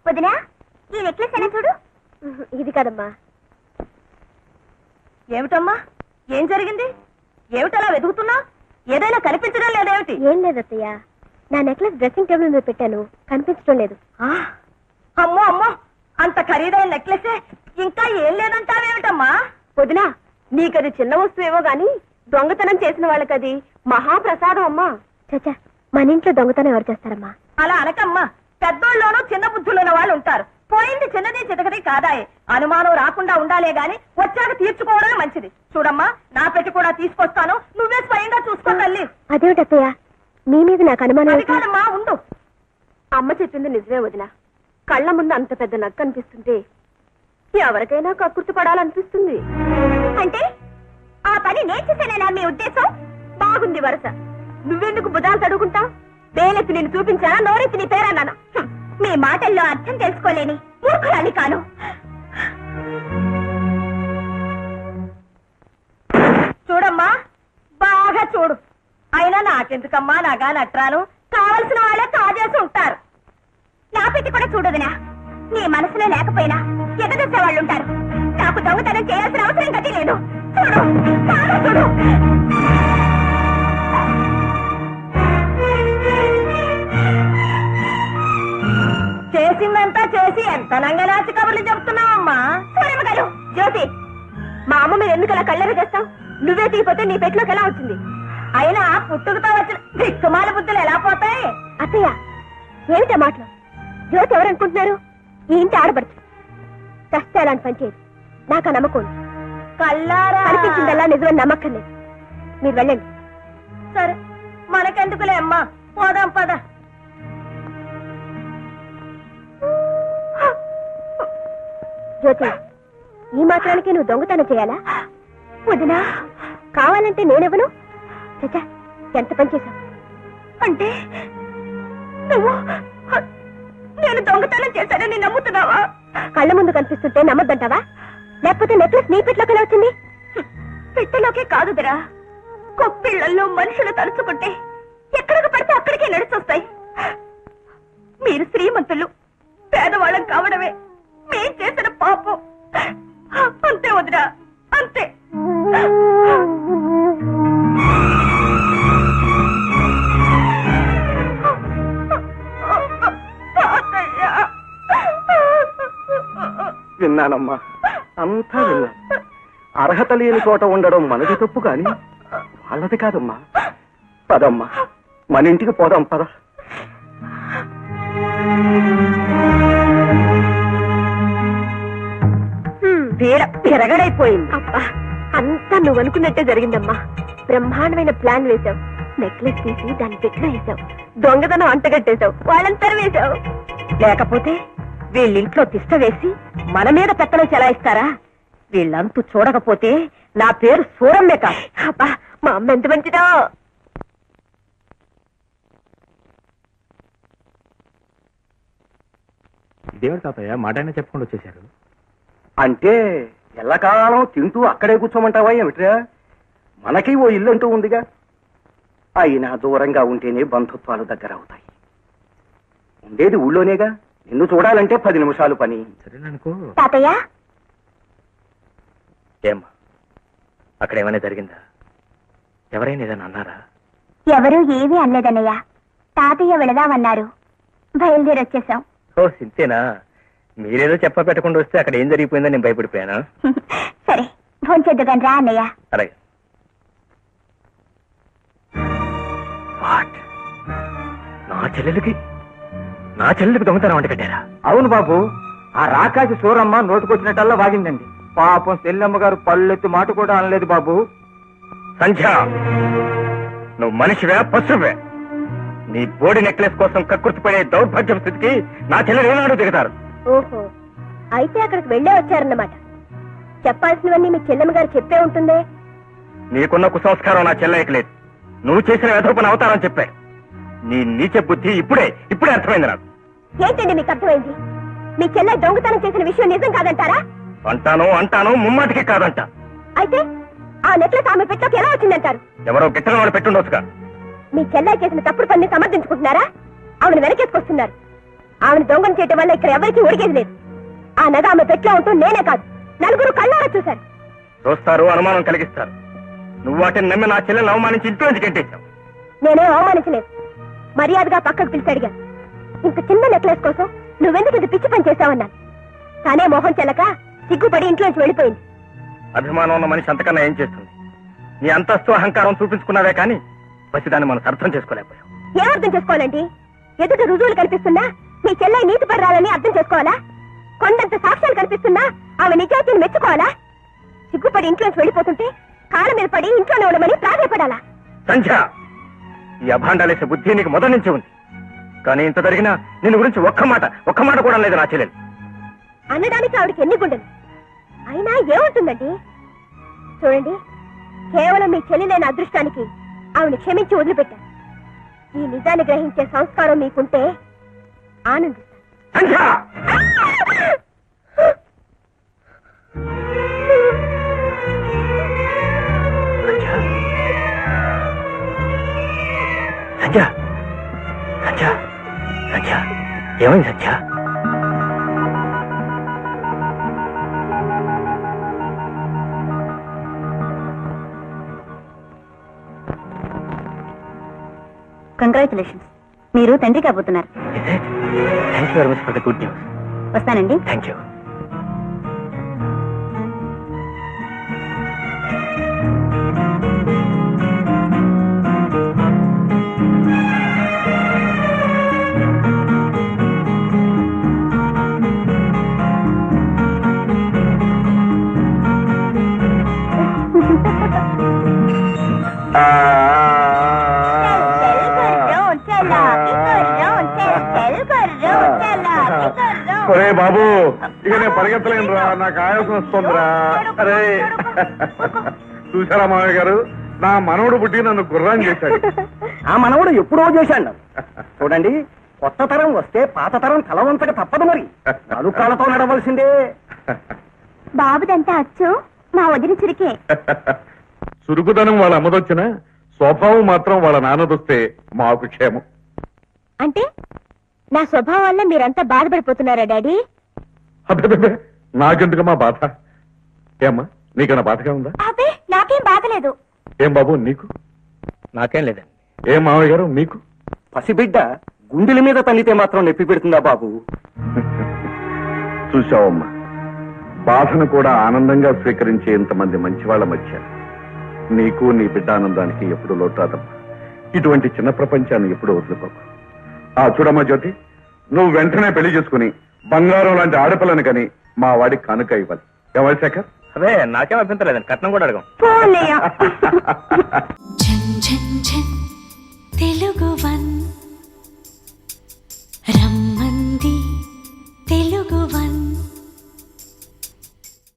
వదినా, ఈ నెక్లెస్ అయినా చూడు. ఇది కదమ్మా. ఏమిటమ్మా, ఏం జరిగింది? ఏమిటలా వెతుకుతున్నా? ఏదైనా కనిపించడం లేదేమిటి? ఏం లేదత్తయ్య, నా నెక్లెస్ డ్రెస్సింగ్ టేబుల్ మీద పెట్టాను, కనిపించడం లేదు. అమ్మో అమ్మో, అంత ఖరీదైన నెక్లెసే ఇంకా ఏం లేదంటావేమిటమ్మా? వదినా, నీకది చిన్న వస్తువేమో గాని దొంగతనం చేసిన వాళ్ళకది మహాప్రసాదం అమ్మా. చచ్చా, మన ఇంట్లో దొంగతనం ఎవరు చేస్తారమ్మా? అలా అనకమ్మా, పెద్దోళ్ళలోనూ చిన్న బుద్ధులున్న వాళ్ళు ఉంటారు. పోయింది చిన్నది చితకది కాదాయే. అనుమానం రాకుండా ఉండాలే గాని వచ్చాక తీర్చుకోవడమే మంచిది. చూడమ్మా, నా పెట్టి కూడా తీసుకొస్తాను, నువ్వే స్వయంగా చూసుకో తల్లి. అదేమిటత్తయ్య, నీ మీద నాకు అనుమానం. అది కాదమ్మా, ఉండు. అమ్మ చెప్పింది నిజమే వదినా. కళ్ళ ముందు అంత పెద్ద నక్క అనిపిస్తుంటే ఎవరికైనా కక్కుర్తి పడాలనిపిస్తుంది. అంటే ఆ పని నేర్చేసేనా మీ ఉద్దేశం? బాగుంది వరస. నువ్వెందుకు బుధాలు తడుకుంటావు? వేలెత్తి నేను చూపించానా, నోరెత్తి నీ పేరన్నానా? మీ మాటల్లో అర్థం తెలుసుకోలేని మూర్ఖురాలి కాను. చూడమ్మా, బాగా చూడు. అయినా నాకెందుకమ్మా నగా నట్రాలు? కావలసిన వాళ్ళే కాజేసి ఉంటారు. నా పెట్టి కూడా చూడదునా, నీ మనసులో లేకపోయినా ఎగదొచ్చే వాళ్ళు ఉంటారు. నాకు దొంగతనం చేయాల్సిన అవసరం గతి లేదు. చూడు, బాగా చూడు. చేసిందంతా చేసి ఎంత నంగనాచి కబుర్లు చెప్తున్నావమ్మా? సూరమ్మగారు, జ్యోతి, మా అమ్మ మీద ఎందుకు అలా కళ్ళెర చేస్తావు? నువ్వే తీయపోతే నీ పెట్టులోకి ఎలా వచ్చింది? అయినా పుట్టుకతో వచ్చిన దిక్కుమాల బుద్ధులు ఎలా పోతాయి? అత్తయ్య, ఏమిటా మాటలు? జ్యోతి ఎవరనుకుంటున్నారు? ఈ ఇంటి ఆడబడుచు. కష్ట అలాంటి పని చేయదు. నాకు ఆ నమ్మకం ఉంది. కల్లారా అనిపించిందల్లా నిజమని నమ్మకం లేదు. మీరు వెళ్ళండి. సరే, మనకెందుకులే అమ్మా, పోదాం పద. జ్యోతి, ఈ మాత్రానికి నువ్వు దొంగతనం చేయాలా? వదినా, కావాలంటే నేనెవను? చచ్చా, ఎంత పని చేశావు? అంటే నువ్వు నేను దొంగతనం చేశానని నమ్ముతున్నావా? కళ్ళ ముందు కనిపిస్తుంటే నమ్మద్దంటావా? లేకపోతే నెక్లెస్ నీ పెట్లోకి ఎలా వచ్చింది? పెట్టెలోకే కాదుదిరా, కొప్పిళ్లలో మనుషులు తలుచుకుంటే ఎక్కడికి పడితే అక్కడికే నడిచొస్తాయి. మీరు శ్రీమంతులు, పేదవాళ్ళం కావడమే మేం చేసిన పాపం. అంతే వదిరా, అంతే. విన్నానమ్మా, అంతా విన్నాను. అర్హత లేని చోట ఉండడం మనది తప్పు కాని వాళ్ళది కాదమ్మా. పదమ్మా, మన ఇంటికి పోదాం, పద. తిరగడైపోయింది. అబ్బా, అంతా నువ్వు అనుకున్నట్టే జరిగిందమ్మా. బ్రహ్మాండమైన ప్లాన్ వేశావు. నెక్లెస్ తీసి దాని పెట్లో వేశావు. దొంగతనం అంటగట్టేశావు. వాళ్ళంతా వేశావు. లేకపోతే వీళ్ళింట్లో తిష్ట వేసి మన మీద పెత్తనం చెలాయిస్తారా? వీళ్ళంతూ చూడకపోతే నా పేరు సూరమ్మే కాదు. అబ్బా, మా అమ్మ ఎంత మంచిదో. ఇదేమిటి తాతయ్య, మాట అయినా చెప్పకుండా వచ్చేసారు? అంటే ఎల్లకాలం తింటూ అక్కడే కూర్చోమంటావా ఏమిట్రా? మనకి ఓ ఇల్లు అంటూ ఉందిగా. అయినా దూరంగా ఉంటేనే బంధుత్వాలు దగ్గర అవుతాయి. ఉండేది ఊళ్ళోనేగా. నిన్ను చూడాలంటే 10 నిమిషాలు పని. సరేననుకో. తాతయ్య, ఏమ్మా, అక్కడ ఏమైనా జరిగిందా? ఎవరైనా ఏదైనా అన్నారా? ఎవరూ ఏమీ అనలేదన్నయ్య. తాతయ్య వెళదామన్నారు, బయలుదేరి వచ్చేసాం. ఓ సింతేనా? మీరేదో చెప్ప పెట్టకుండా వస్తే అక్కడ ఏం జరిగిపోయిందో నేను భయపడిపోయాను. సరే, భోంచేద్దు కానీ రా అన్నయ్య. అలాగే. నా చెల్లెలకి దొంగతనం వంట కట్టారా? అవును బాబు, ఆ రాకాసి సూరమ్మ నోటుకొచ్చినట్టల్లా వాగిందండి. పాపం సెల్లమ్మ గారు పళ్ళెత్తి మాట కూడా అనలేదు బాబు. సంధ్య, నువ్వు మనిషివే పశువే? నీ బోడి నెక్లెస్ కోసం కక్కుర్తిపడే దౌర్భాగ్య స్థితికి నా చెల్లెలు ఏనాడు దిగుతారు. ఓహో, అయితే అక్కడికి వెళ్ళే వచ్చారన్నమాట. చెప్పాల్సినవన్నీ మీ చెల్లెమ్మ గారు చెప్పే ఉంటుందే. నీకున్న కుసంస్కారం నా చెల్లెకి లేదు. నువ్వు చేసిన వెధోపన అవతారం చెప్పారు. నీ నీచ బుద్ధి ఇప్పుడే అర్థమైంది నాకు. ఏంటండి మీకు అర్థమైంది? మీ చెల్లె దొంగతనం చేసిన విషయం నిజం కాదంటారా? అంటాను ముమ్మాటికి కాదంట. అయితే ఆ నెక్లెస్ ఆమె పెట్టలోకి ఎలా వచ్చిందంటారు? ఎవరో గిట్టని వాళ్ళు పెట్టుండొచ్చుగా. మీ చెల్లె చేసిన తప్పుడు పని సమర్థించుకుంటున్నారా? ఆమెను వెనకేసుకొస్తున్నారు. ఆమెను దొంగను చేయటం వల్ల ఇక్కడ ఎవరికీ ఉడికేది లేదు. ఆ నగ ఆమె పెట్లో ఉంటూ నేనే కాదు నలుగురు కళ్ళారా చూశారు. చూస్తారు, అనుమానం కలిగిస్తారు. నువ్వు వాటిని నమ్మి నా చెల్లెలు అవమానించి ఇంట్లో నుంచి గెంటేశావు. నేనేం అవమానించలేదు. మర్యాదగా పక్కకు పిలిచి అడిగాను. ఇంత చిన్న నెక్లెస్ కోసం నువ్వెందుకు ఇది పిచ్చి పని చేశావన్నాను. తానే మొహం చెల్లక సిగ్గుపడి ఇంట్లోంచి వెళ్ళిపోయింది. అభిమానం ఉన్న మనిషి అంతకన్నా ఏం చేస్తుంది? నీ అంతస్తు అహంకారం చూపించుకున్నావే కానీ పసిదాన్ని మనం అర్థం చేసుకోలేకపోయాం. ఏం అర్థం చేసుకోవాలండి? ఎదుట రుజువులు కనిపిస్తున్నా మీ చెల్లె నీతి పర్రాలని అర్థం చేసుకోవాలా? కొండంత సాక్ష్యాలు కనిపిస్తున్నా ఆమె నిజాయితీని మెచ్చుకోవాలా? సిగ్గుపడి ఇంట్లోంచి వెళ్ళిపోతుంటే కాళ్ళ మీద పడి ఇంట్లోనే ఉండమని ప్రాధాయపడాలా? సంధ్య, ఈ అభాండాలేసే బుద్ధి నీకు మొదటి నుంచి ఉంది. కానీ ఇంత జరిగినా నిన్ను గురించి ఒక్క మాట కూడా లేదు నా చెల్లెలు. అనడానికి ఆవిడకి ఎన్ని గుండెలు అయినా ఏముంటుందండి? చూడండి, కేవలం మీ చెల్లి లేని అదృష్టానికి ఆవిడ క్షమించి వదిలిపెట్టాను. ఈ నిజాన్ని గ్రహించే సంస్కారం మీకుంటే ఆనందిస్తాను. సంధ్య! సంధ్య, సంధ్య, సంధ్య, ఏమైంది సంధ్య? కంగ్రాచులేషన్స్, మీరు తండ్రి కాబోతున్నారు. Thank you very much for the good news. వస్తానండి. Thank you. ఒరే బాబు, ఇక నేను పరిగెత్తలేను రా, నాకు ఆయాసం వస్తుందిరా. అరే చూసారా మామయ్య గారు, నా మనవడు పుట్టి నన్ను గుర్రం చేశాడు. ఆ మనవడు ఎప్పుడో చేశాడు. చూడండి, కొత్త తరం వస్తే పాత తరం తలవంచక తప్పదు. మరి అలుకాలతో నడవలసిందే. బాబుదంతా అచ్చు మా వదిలి చురికే. చురుకుదనం వాళ్ళ అమ్మదొచ్చిన స్వభావం మాత్రం వాళ్ళ నాన్నదొస్తే మాకు క్షేమం. అంటే నా స్వభావం వల్ల మీరంతా బాధపడిపోతున్నారా డాడీ? అబ్బే, నాకెందుకమ్మా బాధ? ఏమ్మా, నీకన్నా బాధగా ఉందా? అబ్బే, నాకేం బాధలేదు. ఏం బాబు నీకు? నాకేం లేదండి. ఏం మామయ్య గారు మీకు? పసిబిడ్డ గుండెల మీద తన్నితే మాత్రం నొప్పి పెడుతుందా బాబు? చూశావమ్మా, బాధను కూడా ఆనందంగా స్వీకరించే ఇంతమంది మంచివాళ్ల మధ్య నీకు నీ బిడ్డ ఆనందానికి ఎప్పుడు లోటాదమ్మా. ఇటువంటి చిన్న ప్రపంచాన్ని ఎప్పుడు వదులుకోకు. చూడమ్మా జ్యోతి, నువ్వు వెంటనే పెళ్లి చేసుకుని బంగారం లాంటి ఆడపిల్లని కని మా వాడికి కానుక ఇవ్వాలి. ఎవరి శేఖర్? అదే నాకేం అభ్యంతరం లేదండి, కట్నం కూడా అడగం. తెలుగు